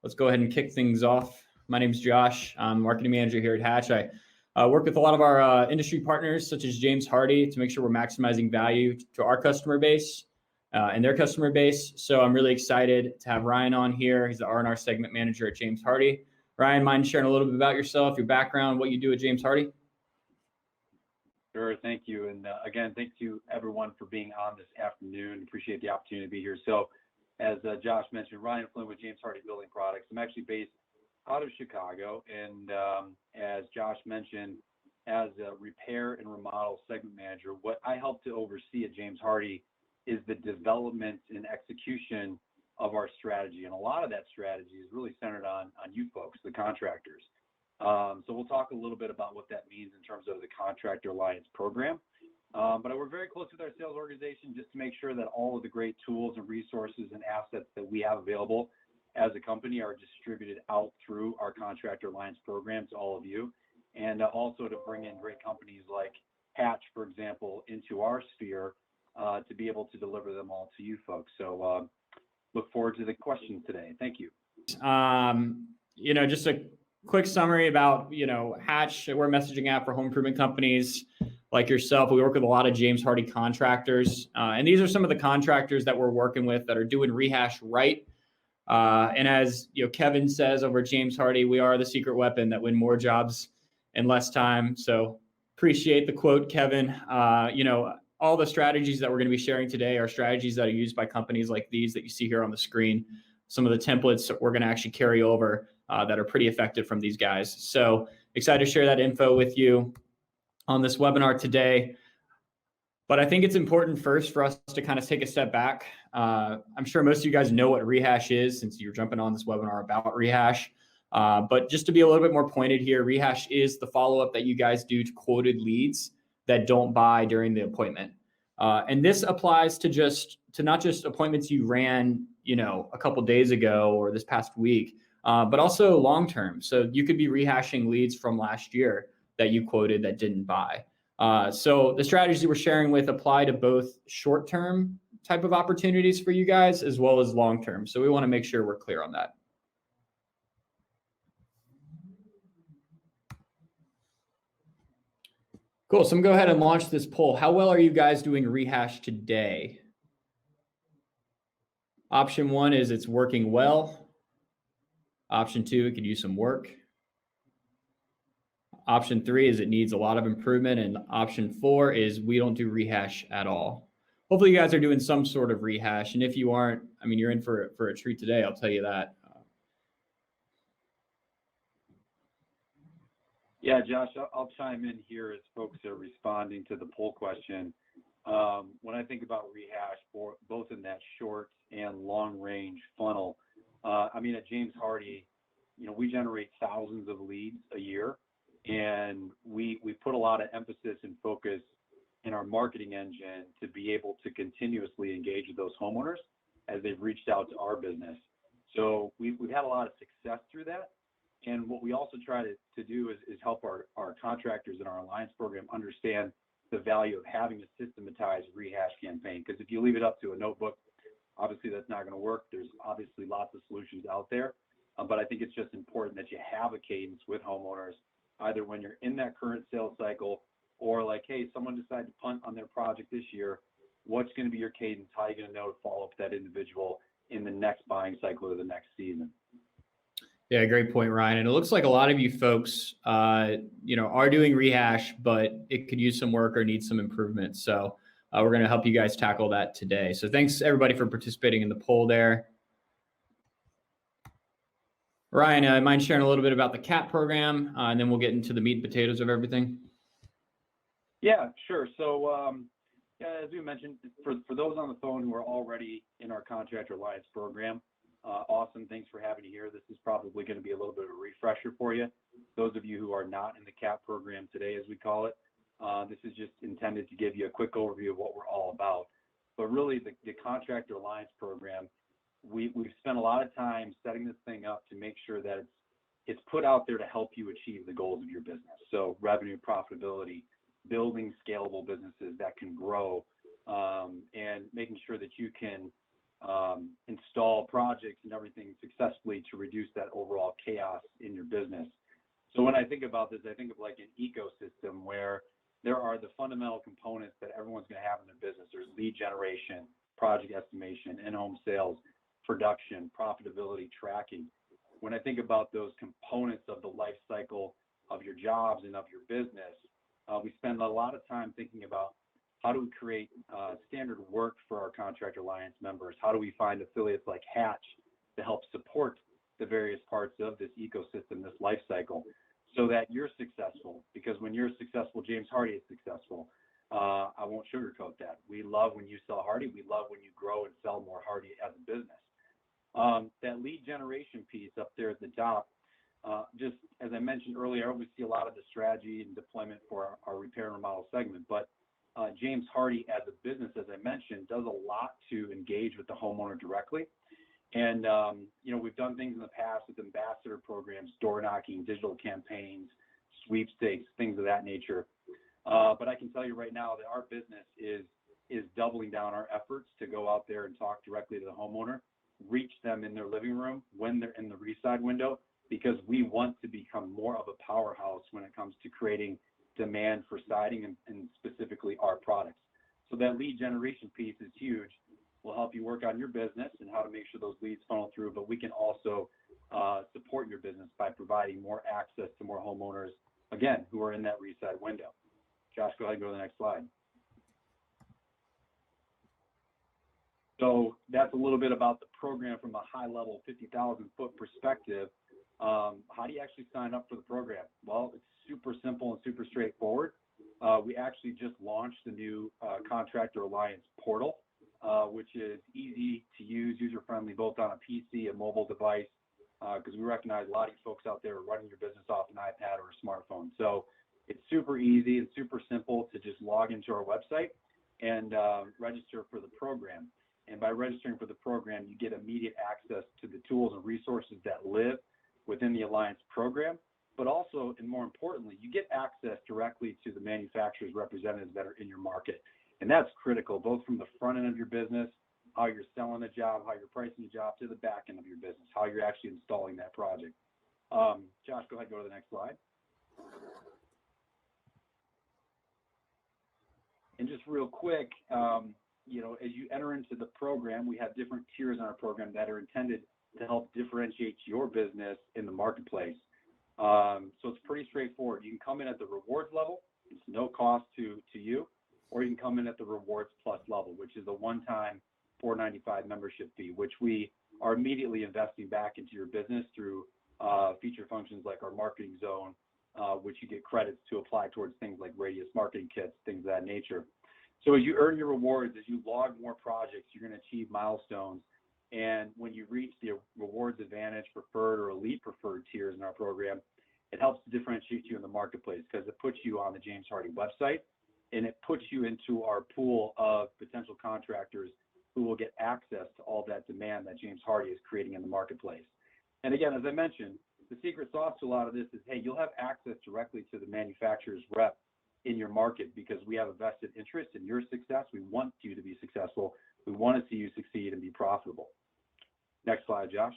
Let's go ahead and kick things off. My name is Josh. I'm marketing manager here at Hatch. I work with a lot of our industry partners, such as James Hardie, to make sure we're maximizing value to our customer base and their customer base. So I'm really excited to have Ryan on here. He's the R&R segment manager at James Hardie. Ryan, mind sharing a little bit about yourself, your background, what you do at James Hardie? Sure, thank you. And again, thank you everyone for being on this afternoon. Appreciate the opportunity to be here. So as Josh mentioned, Ryan Flynn with James Hardie Building Products. I'm actually based out of Chicago. And as Josh mentioned, as a repair and remodel segment manager, what I help to oversee at James Hardie is the development and execution of our strategy. And a lot of that strategy is really centered on you folks, the contractors. So we'll talk a little bit about what that means in terms of the Contractor Alliance program. But I work very close with our sales organization just to make sure that all of the great tools and resources and assets that we have available as a company are distributed out through our Contractor Alliance program to all of you. And also to bring in great companies like Hatch, for example, into our sphere to be able to deliver them all to you folks. So look forward to the questions today. Thank you. Just a quick summary about, Hatch. We're a messaging app for home improvement companies like yourself. We work with a lot of James Hardie contractors. And these are some of the contractors that we're working with that are doing rehash right. And as Kevin says over at James Hardie, we are the secret weapon that win more jobs in less time. So appreciate the quote, Kevin. All the strategies that we're going to be sharing today are strategies that are used by companies like these that you see here on the screen. Some of the templates that we're going to actually carry over that are pretty effective from these guys. So excited to share that info with you on this webinar today. But I think it's important first for us to kind of take a step back. I'm sure most of you guys know what Rehash is since you're jumping on this webinar about Rehash. But just to be a little bit more pointed here, Rehash is the follow-up that you guys do to quoted leads that don't buy during the appointment. And this applies to not just appointments you ran, a couple days ago or this past week, but also long-term. So you could be rehashing leads from last year that you quoted that didn't buy. So the strategies we're sharing with apply to both short-term type of opportunities for you guys as well as long-term. So we want to make sure we're clear on that. Cool. So I'm going to go ahead and launch this poll. How well are you guys doing rehash today? Option 1 is it's working well. Option 2, it could use some work. Option 3 is it needs a lot of improvement. And option 4 is we don't do rehash at all. Hopefully you guys are doing some sort of rehash. And if you aren't, you're in for a treat today. I'll tell you that. Yeah, Josh, I'll chime in here as folks are responding to the poll question. When I think about rehash, for both in that short and long range funnel, at James Hardie, we generate thousands of leads a year, and we put a lot of emphasis and focus in our marketing engine to be able to continuously engage with those homeowners as they've reached out to our business. So we've had a lot of success through that. And what we also try to do is help our contractors in our Alliance program understand the value of having a systematized rehash campaign. Because if you leave it up to a notebook, obviously that's not going to work. There's obviously lots of solutions out there. But I think it's just important that you have a cadence with homeowners, either when you're in that current sales cycle or like, hey, someone decided to punt on their project this year. What's going to be your cadence? How are you going to know to follow up with that individual in the next buying cycle or the next season? Yeah, great point, Ryan. And it looks like a lot of you folks, are doing rehash, but it could use some work or need some improvement. So we're going to help you guys tackle that today. So thanks everybody for participating in the poll there. Ryan, mind sharing a little bit about the CAT program, and then we'll get into the meat and potatoes of everything? Yeah, sure. So as we mentioned, for those on the phone who are already in our Contractor Alliance program, awesome. Thanks for having me here. This is probably going to be a little bit of a refresher for you. Those of you who are not in the CAP program today, as we call it, this is just intended to give you a quick overview of what we're all about. But really, the Contractor Alliance program, we've spent a lot of time setting this thing up to make sure that it's put out there to help you achieve the goals of your business. So revenue, profitability, building scalable businesses that can grow, and making sure that you can install projects and everything successfully to reduce that overall chaos in your business. So when I think about this, I think of like an ecosystem where there are the fundamental components that everyone's going to have in their business. There's lead generation, project estimation, in-home sales, production, profitability, tracking. When I think about those components of the life cycle of your jobs and of your business, we spend a lot of time thinking about how do we create standard work for our Contractor Alliance members? How do we find affiliates like Hatch to help support the various parts of this ecosystem, this life cycle, so that you're successful? Because when you're successful, James Hardie is successful. I won't sugarcoat that. We love when you sell Hardie. We love when you grow and sell more Hardie as a business. That lead generation piece up there at the top, just as I mentioned earlier, we see a lot of the strategy and deployment for our repair and remodel segment, but James Hardie as a business, as I mentioned, does a lot to engage with the homeowner directly. And, we've done things in the past with ambassador programs, door knocking, digital campaigns, sweepstakes, things of that nature. But I can tell you right now that our business is doubling down our efforts to go out there and talk directly to the homeowner, reach them in their living room when they're in the reside window, because we want to become more of a powerhouse when it comes to creating demand for siding and specifically our products. So that lead generation piece is huge. We'll help you work on your business and how to make sure those leads funnel through, but we can also support your business by providing more access to more homeowners, again, who are in that reside window. Josh, go ahead and go to the next slide. So that's a little bit about the program from a high level 50,000 foot perspective. How do you actually sign up for the program? Well, it's super simple and super straightforward. We actually just launched the new Contractor Alliance portal, which is easy to use, user-friendly, both on a PC and mobile device, because we recognize a lot of you folks out there are running your business off an iPad or a smartphone. So it's super easy and super simple to just log into our website and register for the program. And by registering for the program, you get immediate access to the tools and resources that live within the Alliance program, but also, and more importantly, you get access directly to the manufacturers' representatives that are in your market. And that's critical, both from the front end of your business, how you're selling the job, how you're pricing the job, to the back end of your business, how you're actually installing that project. Josh, go ahead, go to the next slide. And just real quick, as you enter into the program, we have different tiers in our program that are intended to help differentiate your business in the marketplace. So it's pretty straightforward. You can come in at the rewards level. It's no cost to you, or you can come in at the rewards plus level, which is a one-time $4.95 membership fee, which we are immediately investing back into your business through feature functions like our marketing zone, which you get credits to apply towards things like radius marketing kits, things of that nature. So as you earn your rewards, as you log more projects, you're going to achieve milestones. And when you reach the rewards advantage, preferred, or elite preferred tiers in our program, it helps to differentiate you in the marketplace because it puts you on the James Hardie website, and it puts you into our pool of potential contractors who will get access to all that demand that James Hardie is creating in the marketplace. And again, as I mentioned, the secret sauce to a lot of this is, hey, you'll have access directly to the manufacturer's rep in your market because we have a vested interest in your success. We want you to be successful. We want to see you succeed and be profitable. Next slide, Josh.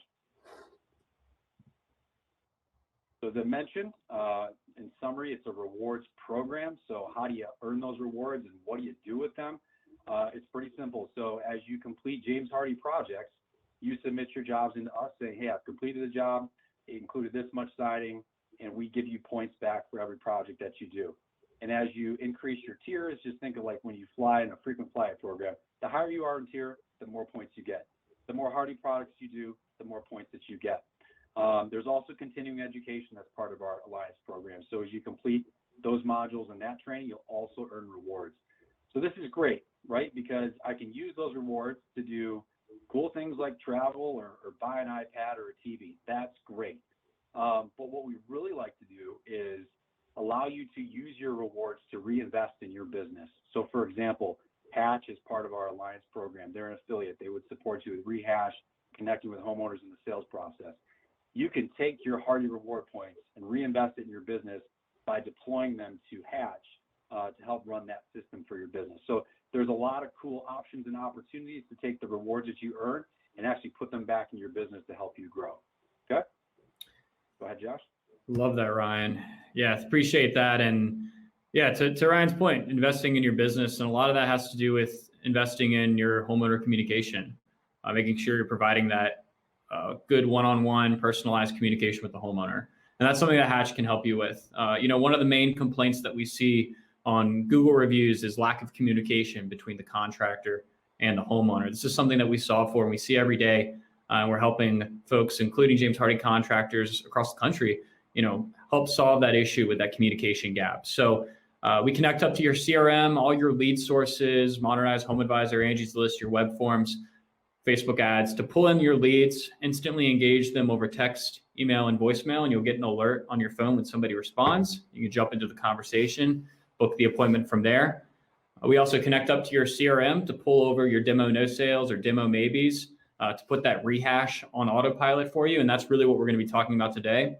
So as I mentioned, in summary, it's a rewards program. So how do you earn those rewards and what do you do with them? It's pretty simple. So as you complete James Hardie projects, you submit your jobs into us saying, hey, I've completed the job, it included this much siding, and we give you points back for every project that you do. And as you increase your tiers, just think of like when you fly in a frequent flyer program, the higher you are in tier, the more points you get. The more Hardie products you do, the more points that you get. There's also continuing education as part of our Alliance program. So as you complete those modules and that training, you'll also earn rewards. So this is great, right? Because I can use those rewards to do cool things like travel or buy an iPad or a TV. That's great. But what we really like to do is allow you to use your rewards to reinvest in your business. So for example, Hatch is part of our Alliance program. They're an affiliate. They would support you with Rehash, connecting with homeowners in the sales process. You can take your Hardie reward points and reinvest it in your business by deploying them to Hatch to help run that system for your business. So there's a lot of cool options and opportunities to take the rewards that you earn and actually put them back in your business to help you grow. Okay? Go ahead, Josh. Love that, Ryan. Yeah, appreciate that. And yeah, to Ryan's point, investing in your business, and a lot of that has to do with investing in your homeowner communication, making sure you're providing that good one-on-one personalized communication with the homeowner. And that's something that Hatch can help you with. One of the main complaints that we see on Google reviews is lack of communication between the contractor and the homeowner. This is something that we solve for and we see every day. We're helping folks, including James Hardie contractors across the country, help solve that issue with that communication gap. So we connect up to your CRM, all your lead sources, Modernized Home Advisor, Angie's List, your web forms, Facebook ads, to pull in your leads, instantly engage them over text, email, and voicemail, and you'll get an alert on your phone when somebody responds. You can jump into the conversation, book the appointment from there. We also connect up to your CRM to pull over your demo no sales or demo maybes, to put that rehash on autopilot for you. And that's really what we're going to be talking about today.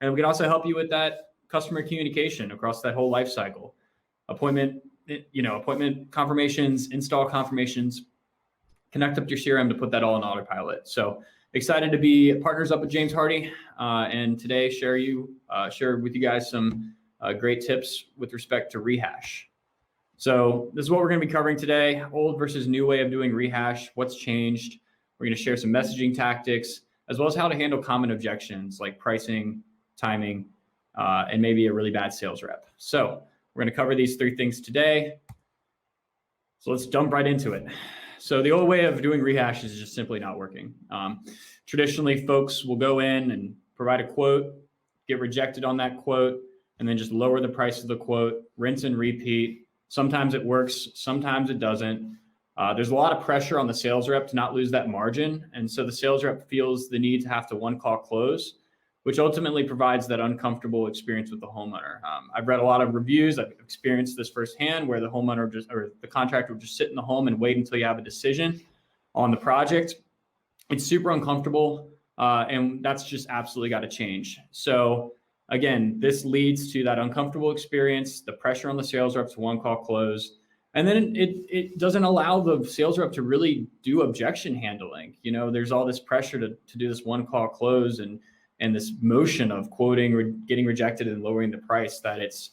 And we can also help you with that customer communication across that whole life cycle. Appointment confirmations, install confirmations, connect up to your CRM to put that all in autopilot. So excited to be partners up with James Hardie, and today share with you guys some great tips with respect to rehash. So this is what we're going to be covering today: old versus new way of doing rehash, what's changed. We're going to share some messaging tactics, as well as how to handle common objections like pricing, timing, and maybe a really bad sales rep. So we're going to cover these three things today. So let's jump right into it. So the old way of doing rehash is just simply not working. Traditionally, folks will go in and provide a quote, get rejected on that quote, and then just lower the price of the quote, rinse and repeat. Sometimes it works, sometimes it doesn't. There's a lot of pressure on the sales rep to not lose that margin. And so the sales rep feels the need to have to one-call close, which ultimately provides that uncomfortable experience with the homeowner. I've read a lot of reviews. I've experienced this firsthand, where the homeowner or the contractor will just sit in the home and wait until you have a decision on the project. It's super uncomfortable, and that's just absolutely got to change. So again, this leads to that uncomfortable experience, the pressure on the sales rep to one-call close, and then it doesn't allow the sales rep to really do objection handling. There's all this pressure to do this one-call close and this motion of quoting or getting rejected and lowering the price, that it's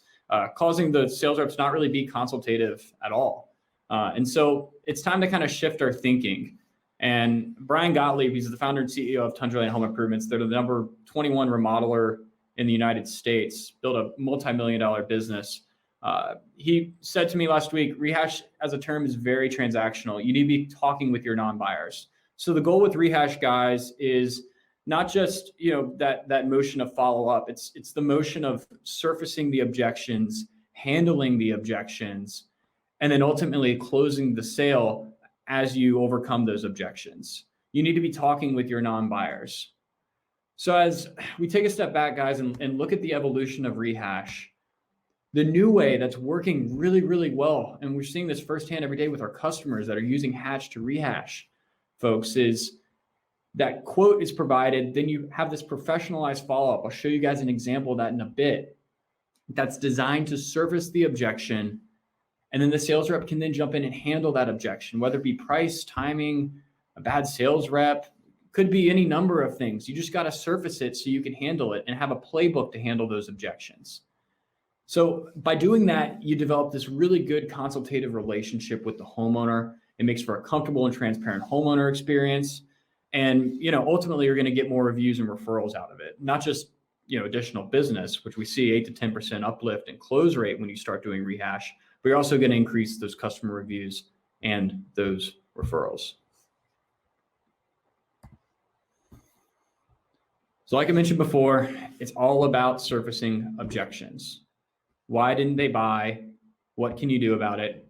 causing the sales reps not really be consultative at all. And so it's time to kind of shift our thinking. And Brian Gottlieb, he's the founder and CEO of Tundra Lane Home Improvements. They're the number 21 remodeler in the United States, built a multi-million-dollar business. He said to me last week, rehash as a term is very transactional. You need to be talking with your non-buyers. So the goal with rehash, guys, is not just that motion of follow up. It's the motion of surfacing the objections, handling the objections, and then ultimately closing the sale as you overcome those objections. You need to be talking with your non-buyers. So as we take a step back, guys, and look at the evolution of rehash, the new way that's working really, really well, and we're seeing this firsthand every day with our customers that are using Hatch to rehash, folks, is that quote is provided. Then you have this professionalized follow-up. I'll show you guys an example of that in a bit. That's designed to surface the objection, and then the sales rep can then jump in and handle that objection, whether it be price, timing, a bad sales rep, could be any number of things. You just got to surface it so you can handle it and have a playbook to handle those objections. So by doing that, you develop this really good consultative relationship with the homeowner. It makes for a comfortable and transparent homeowner experience. And ultimately, you're going to get more reviews and referrals out of it. Not just additional business, which we see 8 to 10% uplift in close rate when you start doing rehash, but you're also going to increase those customer reviews and those referrals. So like I mentioned before, it's all about surfacing objections. Why didn't they buy? What can you do about it?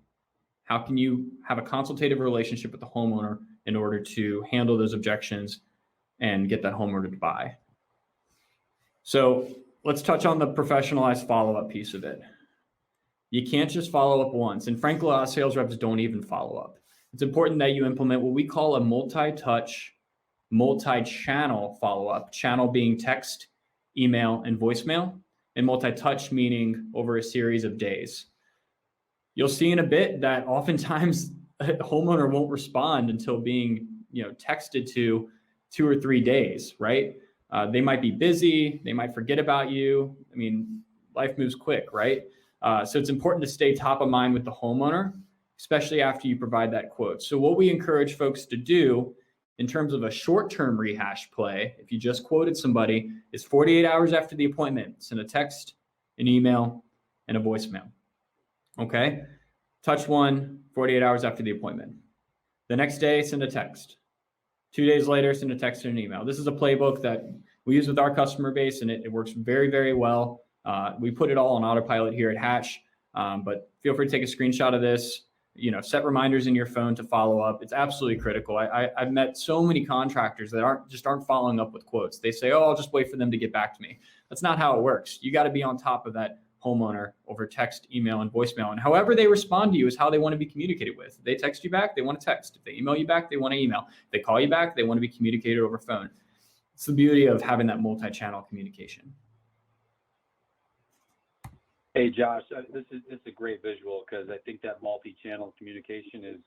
How can you have a consultative relationship with the homeowner in order to handle those objections and get that homeowner to buy? So let's touch on the professionalized follow-up piece of it. You can't just follow up once. And frankly, a lot of sales reps don't even follow up. It's important that you implement what we call a multi-touch, multi-channel follow-up, channel being text, email, and voicemail, and multi-touch meaning over a series of days. You'll see in a bit that oftentimes a homeowner won't respond until being, texted to 2 or 3 days, right? They might be busy. They might forget about you. I mean, life moves quick, right? So it's important to stay top of mind with the homeowner, especially after you provide that quote. So what we encourage folks to do in terms of a short-term rehash play, if you just quoted somebody, is 48 hours after the appointment, send a text, an email, and a voicemail. Okay? Touch one, 48 hours after the appointment. The next day, send a text. 2 days later, send a text and an email. This is a playbook that we use with our customer base, and it works very, very well. We put it all on autopilot here at Hatch, but feel free to take a screenshot of this. Set reminders in your phone to follow up. It's absolutely critical. I've met so many contractors that aren't following up with quotes. They say, "Oh, I'll just wait for them to get back to me." That's not how it works. You got to be on top of that homeowner over text, email, and voicemail. And however they respond to you is how they want to be communicated with. If they text you back, they want to text. If they email you back, they want to email. If they call you back, they want to be communicated over phone. It's the beauty of having that multi-channel communication. Hey, Josh, this is a great visual because I think that multi-channel communication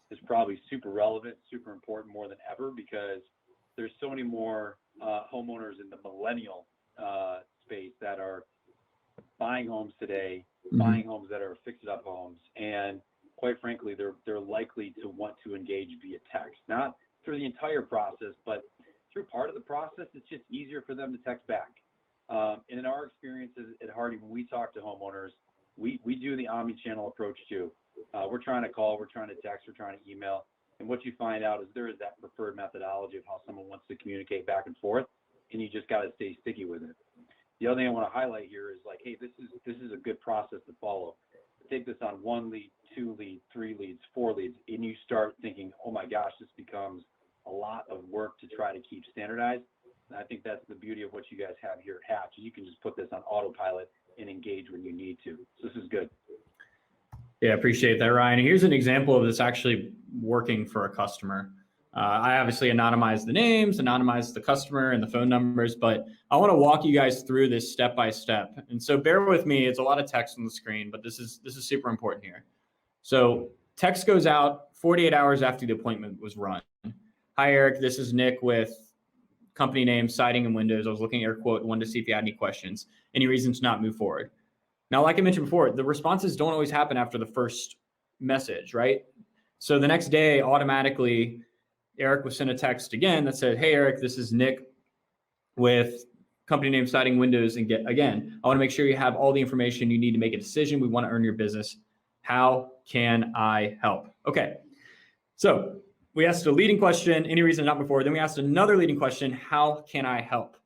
is probably super relevant, super important more than ever because there's so many more homeowners in the millennial space that are buying homes today, buying homes that are fix-it-up homes, and quite frankly, they're likely to want to engage via text, not through the entire process, but through part of the process. It's just easier for them to text back. And in our experiences at Hardie, when we talk to homeowners, we do the omni-channel approach too. We're trying to call, we're trying to text, we're trying to email. And what you find out is there is that preferred methodology of how someone wants to communicate back and forth, and you just got to stay sticky with it. The other thing I want to highlight here is like, hey, this is a good process to follow. Take this on 1 lead, 2 leads, 3 leads, 4 leads, and you start thinking, oh my gosh, this becomes a lot of work to try to keep standardized. And I think that's the beauty of what you guys have here at Hatch. You can just put this on autopilot and engage when you need to. So this is good. Yeah, appreciate that, Ryan. Here's an example of this actually working for a customer. I obviously anonymized the names, anonymized the customer and the phone numbers, but I want to walk you guys through this step by step. And so bear with me. It's a lot of text on the screen, but this is super important here. So text goes out 48 hours after the appointment was run. Hi, Eric. This is Nick with company name, siding and windows. I was looking at your quote, wanted to see if you had any questions, any reason to not move forward. Now, like I mentioned before, the responses don't always happen after the first message, right? So the next day, automatically, Eric was sent a text again that said, hey, Eric, this is Nick with company name, siding, windows, and again, I want to make sure you have all the information you need to make a decision. We want to earn your business. How can I help? Okay, so we asked a leading question, any reason not before. Then we asked another leading question, how can I help?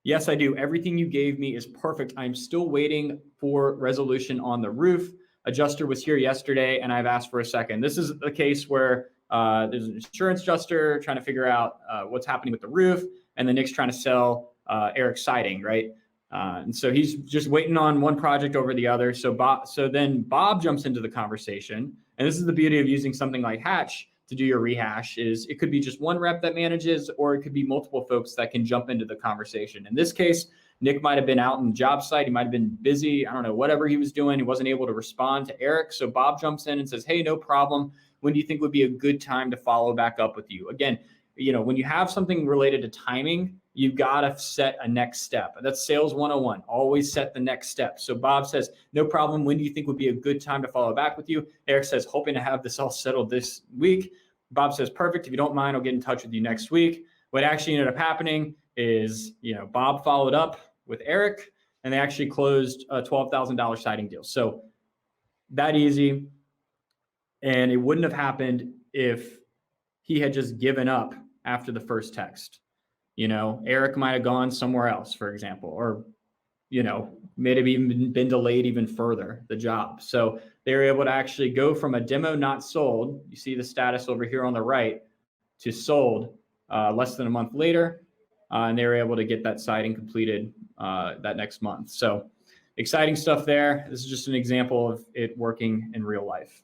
Yes, I do. Everything you gave me is perfect. I'm still waiting for resolution on the roof. Adjuster was here yesterday, and I've asked for a second. This is a case where there's an insurance adjuster trying to figure out what's happening with the roof, and then Nick's trying to sell Eric's siding, right? And so he's just waiting on one project over the other. So then Bob jumps into the conversation, and this is the beauty of using something like Hatch to do your rehash. Is it could be just one rep that manages, or it could be multiple folks that can jump into the conversation. In this case, Nick might have been out on the job site. He might have been busy. I don't know, whatever he was doing. He wasn't able to respond to Eric. So Bob jumps in and says, hey, no problem. When do you think would be a good time to follow back up with you? Again, when you have something related to timing, you've got to set a next step. That's sales 101. Always set the next step. So Bob says, no problem. When do you think would be a good time to follow back with you? Eric says, hoping to have this all settled this week. Bob says, perfect. If you don't mind, I'll get in touch with you next week. What actually ended up happening is, Bob followed up with Eric, and they actually closed a $12,000 siding deal. So that easy. And it wouldn't have happened if he had just given up after the first text. Eric might have gone somewhere else, for example, or, may have even been delayed even further, the job. So they were able to actually go from a demo not sold, you see the status over here on the right, to sold less than a month later. And they were able to get that siding completed that next month. So exciting stuff there. This is just an example of it working in real life.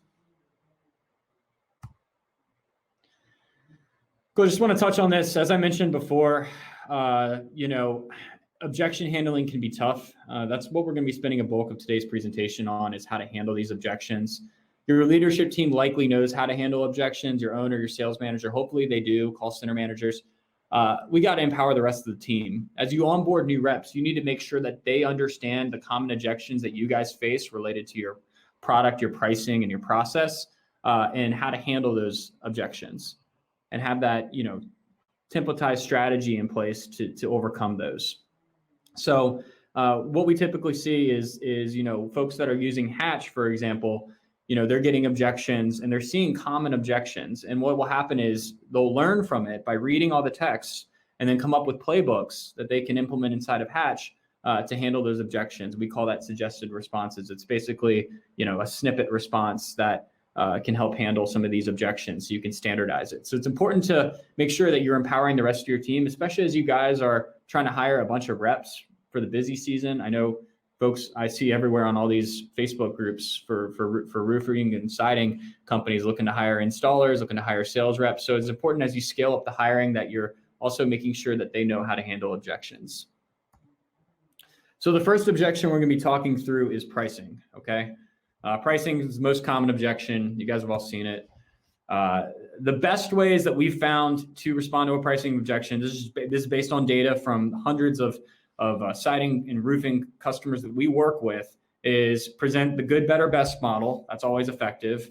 Cool. Just want to touch on this. As I mentioned before, a objection handling can be tough. That's what we're going to be spending a bulk of today's presentation on, is how to handle these objections. Your leadership team likely knows how to handle objections. Your owner, your sales manager, hopefully they do, call center managers. We got to empower the rest of the team. As you onboard new reps, you need to make sure that they understand the common objections that you guys face related to your product, your pricing, and your process, and how to handle those objections, and have that, templatized strategy in place to overcome those. So what we typically see is folks that are using Hatch, for example, they're getting objections and they're seeing common objections. And what will happen is they'll learn from it by reading all the texts and then come up with playbooks that they can implement inside of Hatch to handle those objections. We call that suggested responses. It's basically, a snippet response that can help handle some of these objections, so you can standardize it. So it's important to make sure that you're empowering the rest of your team, especially as you guys are trying to hire a bunch of reps for the busy season. I know folks I see everywhere on all these Facebook groups for roofing and siding companies looking to hire installers, looking to hire sales reps. So it's important as you scale up the hiring that you're also making sure that they know how to handle objections. So the first objection we're going to be talking through is pricing, okay? Pricing is the most common objection. You guys have all seen it. The best ways that we've found to respond to a pricing objection, this is based on data from hundreds of siding and roofing customers that we work with, is present the good, better, best model. That's always effective.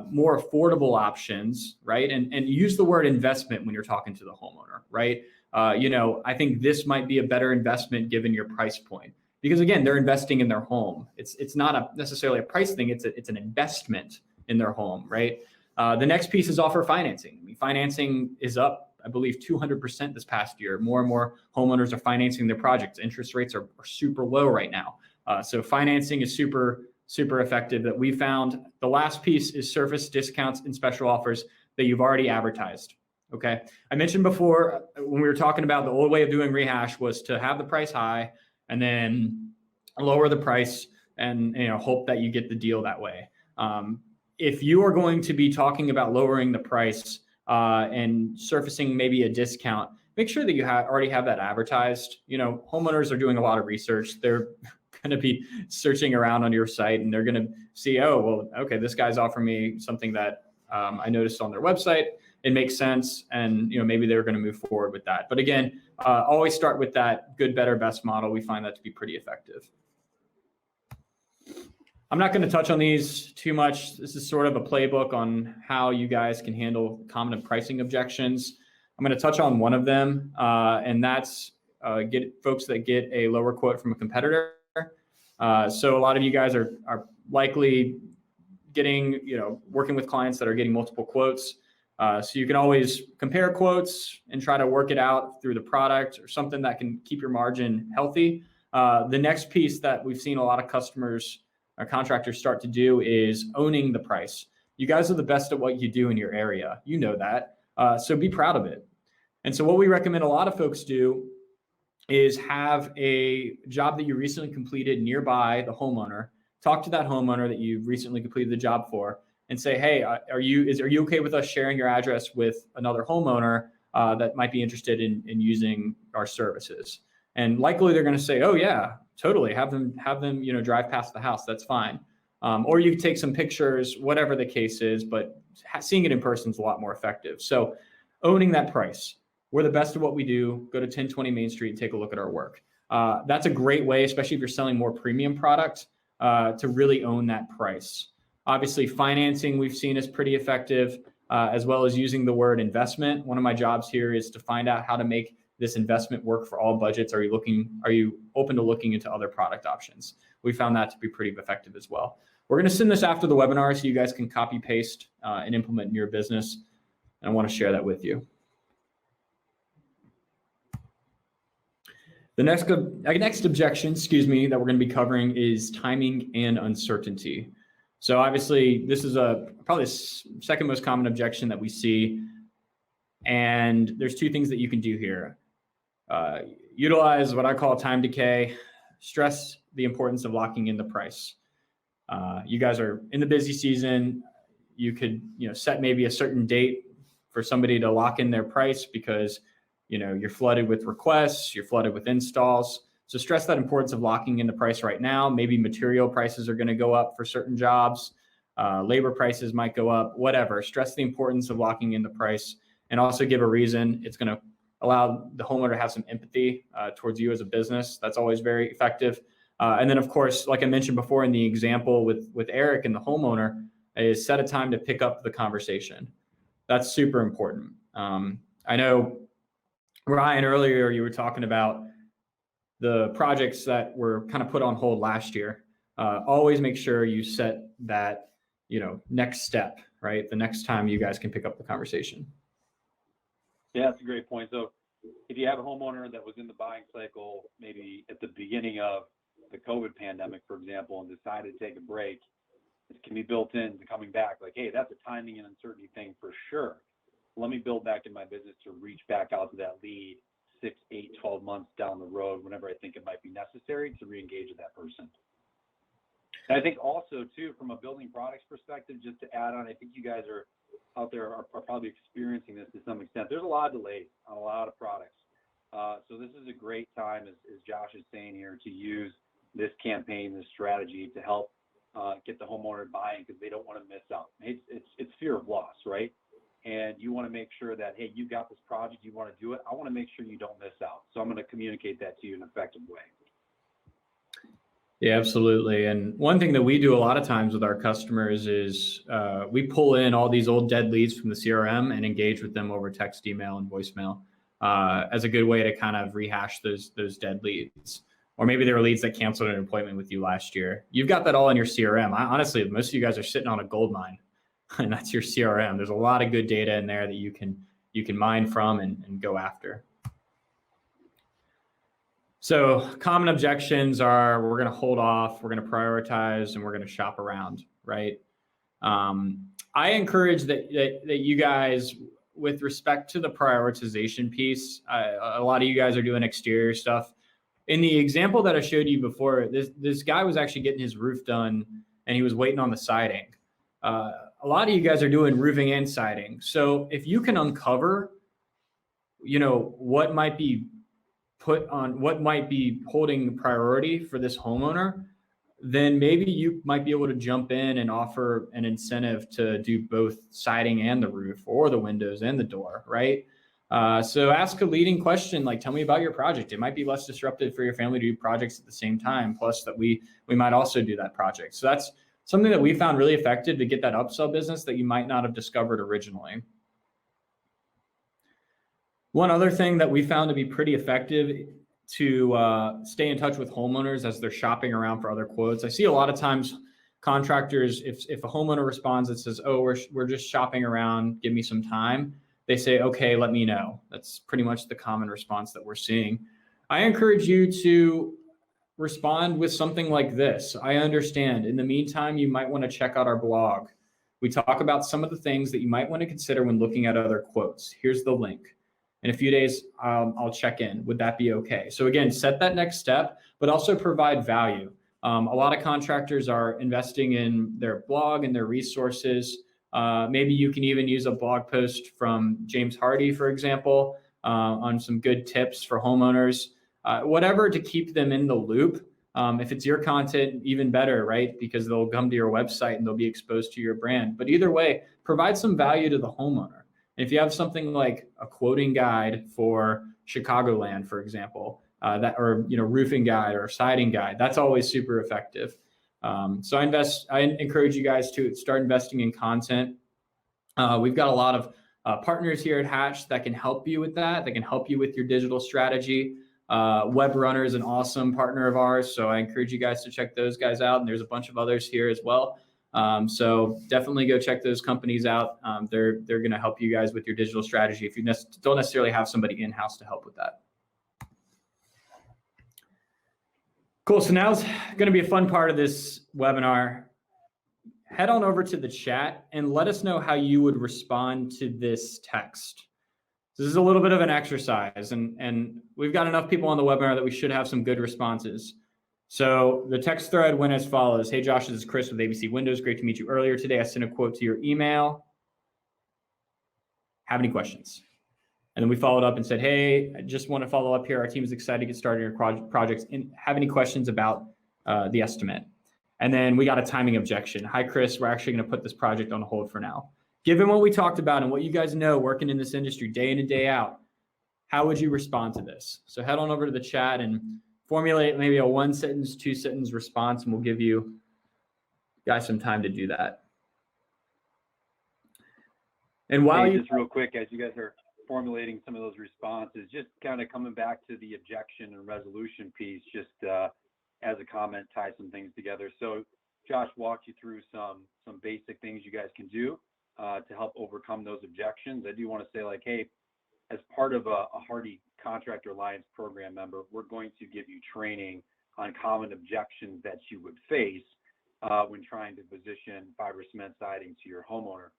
More affordable options, right? And use the word investment when you're talking to the homeowner, right? I think this might be a better investment given your price point. Because again, they're investing in their home. It's not necessarily a price thing. It's an investment in their home, right? The next piece is offer financing. I mean, financing is up, I believe, 200% this past year. More and more homeowners are financing their projects. Interest rates are super low right now. So financing is super effective that we found. The last piece is surface discounts and special offers that you've already advertised. Okay. I mentioned before when we were talking about the old way of doing Rehash was to have the price high and then lower the price and hope that you get the deal that way. If you are going to be talking about lowering the price and surfacing maybe a discount, make sure that you already have that advertised. Homeowners are doing a lot of research. They're going to be searching around on your site and they're going to see, oh, well, okay, this guy's offering me something that I noticed on their website. It makes sense. And, maybe they're going to move forward with that. But again, always start with that good, better, best model. We find that to be pretty effective. I'm not going to touch on these too much. This is sort of a playbook on how you guys can handle common pricing objections. I'm going to touch on one of them, and that's get folks that get a lower quote from a competitor. So a lot of you guys are likely getting, working with clients that are getting multiple quotes. So you can always compare quotes and try to work it out through the product or something that can keep your margin healthy. The next piece that we've seen a lot of customers or contractors start to do is owning the price. You guys are the best at what you do in your area. You know that. So be proud of it. And so what we recommend a lot of folks do is have a job that you recently completed nearby the homeowner. Talk to that homeowner that you recently completed the job for and say, hey, are you okay with us sharing your address with another homeowner that might be interested in using our services? And likely they're going to say, oh yeah, totally. Have them, drive past the house. That's fine. Or you can take some pictures, whatever the case is, but seeing it in person is a lot more effective. So owning that price. We're the best at what we do. Go to 1020 Main Street and take a look at our work. That's a great way, especially if you're selling more premium product, to really own that price. Obviously, financing we've seen is pretty effective, as well as using the word investment. One of my jobs here is to find out how to make this investment work for all budgets. Are you open to looking into other product options? We found that to be pretty effective as well. We're going to send this after the webinar so you guys can copy paste and implement in your business. And I want to share that with you. The next objection, that we're going to be covering is timing and uncertainty. So obviously, this is probably the second most common objection that we see. And there's two things that you can do here. Utilize what I call time decay. Stress the importance of locking in the price. You guys are in the busy season. You could set maybe a certain date for somebody to lock in their price because you're flooded with requests, you're flooded with installs. So stress that importance of locking in the price right now. Maybe material prices are going to go up for certain jobs. Labor prices might go up, whatever. Stress the importance of locking in the price, and also give a reason. It's going to allow the homeowner to have some empathy towards you as a business. That's always very effective. And then, of course, like I mentioned before in the example with Eric and the homeowner, is set a time to pick up the conversation. That's super important. I know, Ryan, earlier you were talking about the projects that were kind of put on hold last year. Always make sure you set that, next step, right? The next time you guys can pick up the conversation. Yeah, that's a great point. So if you have a homeowner that was in the buying cycle, maybe at the beginning of the COVID pandemic, for example, and decided to take a break, it can be built in to coming back. Like, hey, that's a timing and uncertainty thing for sure. Let me build back in my business to reach back out to that lead 6, 8, 12 months down the road, whenever I think it might be necessary to re-engage with that person. And I think also too, from a building products perspective, just to add on, I think you guys are out there are probably experiencing this to some extent. There's a lot of delays on a lot of products. So this is a great time, as Josh is saying here, to use this campaign, this strategy to help get the homeowner buying, because they don't want to miss out. It's fear of loss, right? And you want to make sure that, hey, you got this project, you want to do it. I want to make sure you don't miss out. So I'm going to communicate that to you in an effective way. Yeah, absolutely. And one thing that we do a lot of times with our customers is we pull in all these old dead leads from the CRM and engage with them over text, email, and voicemail as a good way to kind of rehash those dead leads. Or maybe there were leads that canceled an appointment with you last year. You've got that all in your CRM. Honestly, most of you guys are sitting on a gold mine, and that's your CRM. There's a lot of good data in there that you can mine from and go after. So common objections are, we're going to hold off, we're going to prioritize, and we're going to shop around, right? I encourage that you guys, with respect to the prioritization piece, a lot of you guys are doing exterior stuff. In the example that I showed you before, this guy was actually getting his roof done, and he was waiting on the siding. A lot of you guys are doing roofing and siding. So if you can uncover, what might be holding priority for this homeowner, then maybe you might be able to jump in and offer an incentive to do both siding and the roof, or the windows and the door, right? So ask a leading question, like, tell me about your project. It might be less disruptive for your family to do projects at the same time, plus that we might also do that project. So that's something that we found really effective to get that upsell business that you might not have discovered originally. One other thing that we found to be pretty effective to stay in touch with homeowners as they're shopping around for other quotes. I see a lot of times contractors, if a homeowner responds that says, oh, we're just shopping around, give me some time, they say, okay, let me know. That's pretty much the common response that we're seeing. I encourage you to respond with something like this. I understand. In the meantime, you might want to check out our blog. We talk about some of the things that you might want to consider when looking at other quotes. Here's the link. In a few days, I'll check in. Would that be okay? So again, set that next step, but also provide value. A lot of contractors are investing in their blog and their resources. Maybe you can even use a blog post from James Hardie, for example, on some good tips for homeowners, whatever to keep them in the loop. If it's your content, even better, right? Because they'll come to your website and they'll be exposed to your brand. But either way, provide some value to the homeowner. If you have something like a quoting guide for Chicagoland, for example, or roofing guide or siding guide, that's always super effective. So I encourage you guys to start investing in content. We've got a lot of partners here at Hatch that can help you with that. They can help you with your digital strategy. WebRunner is an awesome partner of ours, so I encourage you guys to check those guys out. And there's a bunch of others here as well. So definitely go check those companies out. They're going to help you guys with your digital strategy if you don't necessarily have somebody in-house to help with that. Cool. So now it's going to be a fun part of this webinar. Head on over to the chat and let us know how you would respond to this text. This is a little bit of an exercise, and we've got enough people on the webinar that we should have some good responses. So the text thread went as follows. Hey, Josh, this is Chris with ABC Windows. Great to meet you earlier today. I sent a quote to your email. Have any questions? And then we followed up and said, hey, I just want to follow up here. Our team is excited to get started on your projects and have any questions about the estimate. And then we got a timing objection. Hi, Chris, we're actually going to put this project on hold for now. Given what we talked about and what you guys know working in this industry day in and day out, how would you respond to this? So head on over to the chat and formulate maybe a 1-sentence, 2-sentence response, and we'll give you guys some time to do that. And while just real quick, as you guys are formulating some of those responses, just kind of coming back to the objection and resolution piece, just as a comment, tie some things together. So Josh walked you through some basic things you guys can do to help overcome those objections. I do want to say, like, hey, as part of a Hardie Contractor Alliance program member, we're going to give you training on common objections that you would face when trying to position fiber cement siding to your homeowner.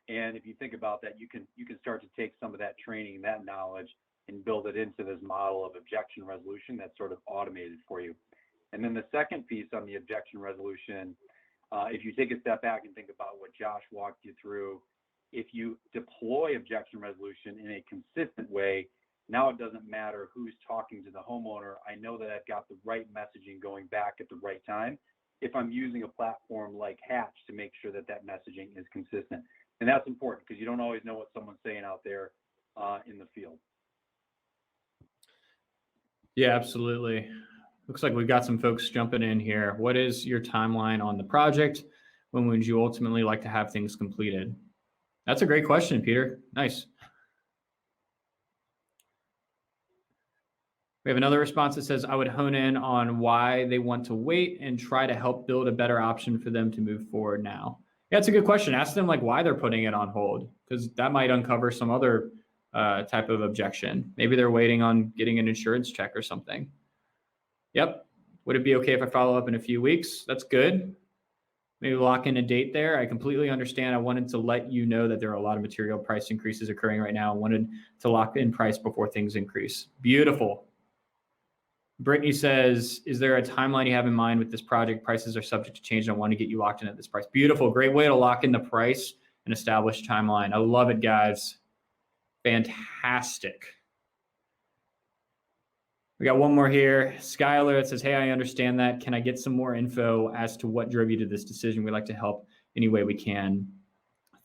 And if you think about that, you can start to take some of that training, that knowledge, and build it into this model of objection resolution that's sort of automated for you. And then the second piece on the objection resolution, if you take a step back and think about what Josh walked you through, if you deploy objection resolution in a consistent way, now it doesn't matter who's talking to the homeowner. I know that I've got the right messaging going back at the right time if I'm using a platform like Hatch to make sure that that messaging is consistent. And that's important because you don't always know what someone's saying out there in the field. Yeah, absolutely. Looks like we've got some folks jumping in here. What is your timeline on the project? When would you ultimately like to have things completed? That's a great question, Peter. Nice. We have another response that says, I would hone in on why they want to wait and try to help build a better option for them to move forward now. Yeah, it's a good question. Ask them like why they're putting it on hold, because that might uncover some other type of objection. Maybe they're waiting on getting an insurance check or something. Yep. Would it be okay if I follow up in a few weeks? That's good. Maybe lock in a date there. I completely understand. I wanted to let you know that there are a lot of material price increases occurring right now. I wanted to lock in price before things increase. Beautiful. Brittany says, is there a timeline you have in mind with this project? Prices are subject to change. I want to get you locked in at this price. Beautiful. Great way to lock in the price and establish timeline. I love it, guys. Fantastic. We got one more here. Skylar, that says, hey, I understand that. Can I get some more info as to what drove you to this decision? We'd like to help any way we can.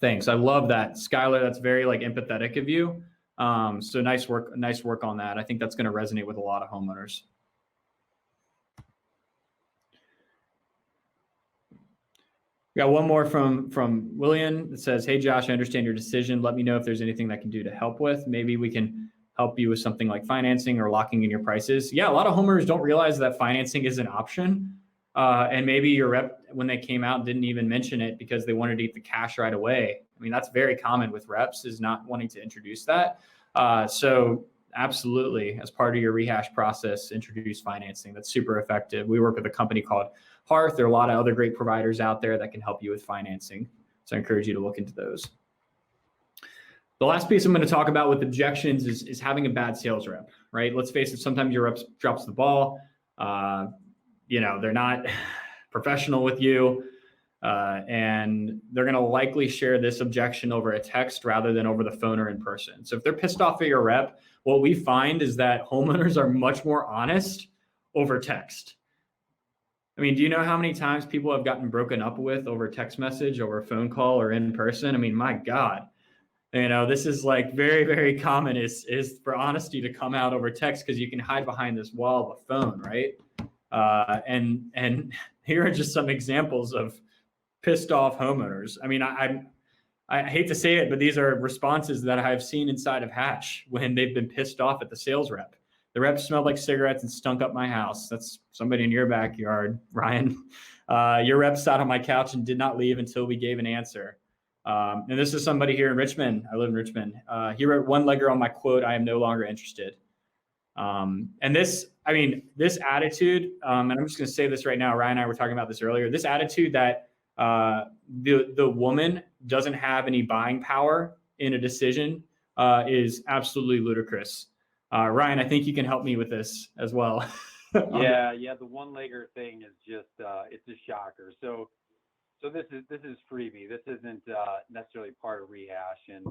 Thanks. I love that. Skylar, that's very like empathetic of you. So nice work on that. I think that's going to resonate with a lot of homeowners. We got one more from William that says, hey, Josh, I understand your decision. Let me know if there's anything that I can do to help with. Maybe we can help you with something like financing or locking in your prices. Yeah, a lot of homeowners don't realize that financing is an option. And maybe your rep, when they came out, didn't even mention it because they wanted to eat the cash right away. I mean, that's very common with reps, is not wanting to introduce that. So absolutely, as part of your rehash process, introduce financing. That's super effective. We work with a company called Hearth. There are a lot of other great providers out there that can help you with financing. So I encourage you to look into those. The last piece I'm going to talk about with objections is having a bad sales rep, right? Let's face it, sometimes your rep drops the ball. They're not professional with you, and they're going to likely share this objection over a text rather than over the phone or in person. So if they're pissed off at your rep, what we find is that homeowners are much more honest over text. I mean, do you know how many times people have gotten broken up with over text message, over a phone call, or in person? I mean, my God. This is like very, very common is for honesty to come out over text because you can hide behind this wall of a phone, right? And here are just some examples of pissed off homeowners. I mean, I hate to say it, but these are responses that I've seen inside of Hatch when they've been pissed off at the sales rep. The rep smelled like cigarettes and stunk up my house. That's somebody in your backyard, Ryan. Your rep sat on my couch and did not leave until we gave an answer. And this is somebody here in Richmond. I live in Richmond. He wrote one-legger on my quote, I am no longer interested. And this attitude, and I'm just going to say this right now, Ryan and I were talking about this earlier, this attitude that the woman doesn't have any buying power in a decision is absolutely ludicrous. Ryan, I think you can help me with this as well. Yeah, the one-legger thing is just, it's a shocker. So this is freebie. This isn't necessarily part of Rehash. And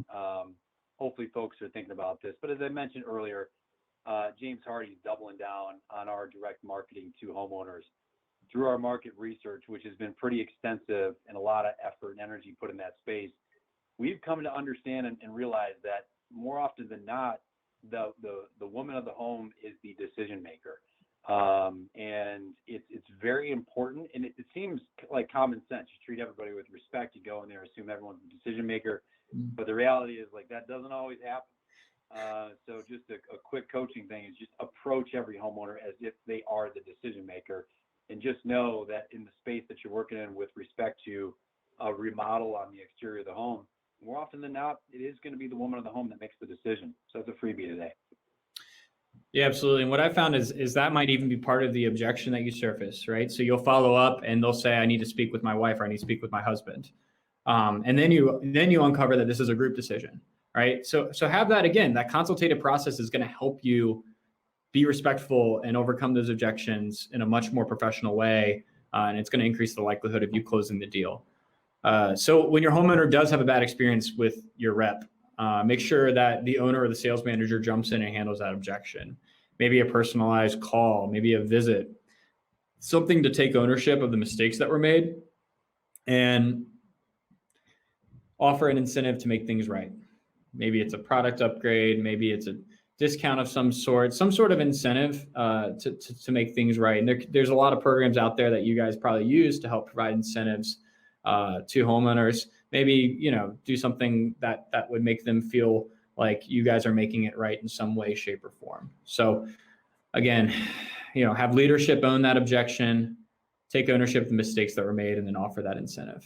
hopefully folks are thinking about this. But as I mentioned earlier, James Hardie is doubling down on our direct marketing to homeowners through our market research, which has been pretty extensive and a lot of effort and energy put in that space. We've come to understand and realize that more often than not, the woman of the home is the decision maker. And it's very important, and it seems like common sense. You treat everybody with respect. You go in there, assume everyone's the decision maker, but the reality is like that doesn't always happen. So just a quick coaching thing is just approach every homeowner as if they are the decision maker, and just know that in the space that you're working in with respect to a remodel on the exterior of the home, more often than not, it is going to be the woman of the home that makes the decision. So it's a freebie today. Yeah, absolutely. And what I found is that might even be part of the objection that you surface, right? So you'll follow up and they'll say, I need to speak with my wife, or I need to speak with my husband. And then you uncover that this is a group decision, right? So have that, again, that consultative process is going to help you be respectful and overcome those objections in a much more professional way. And it's going to increase the likelihood of you closing the deal. So when your homeowner does have a bad experience with your rep, make sure that the owner or the sales manager jumps in and handles that objection. Maybe a personalized call, maybe a visit, something to take ownership of the mistakes that were made and offer an incentive to make things right. Maybe it's a product upgrade, maybe it's a discount of some sort of incentive to make things right. And there's a lot of programs out there that you guys probably use to help provide incentives to homeowners. Maybe, do something that would make them feel like you guys are making it right in some way, shape, or form. So again, have leadership own that objection, take ownership of the mistakes that were made, and then offer that incentive.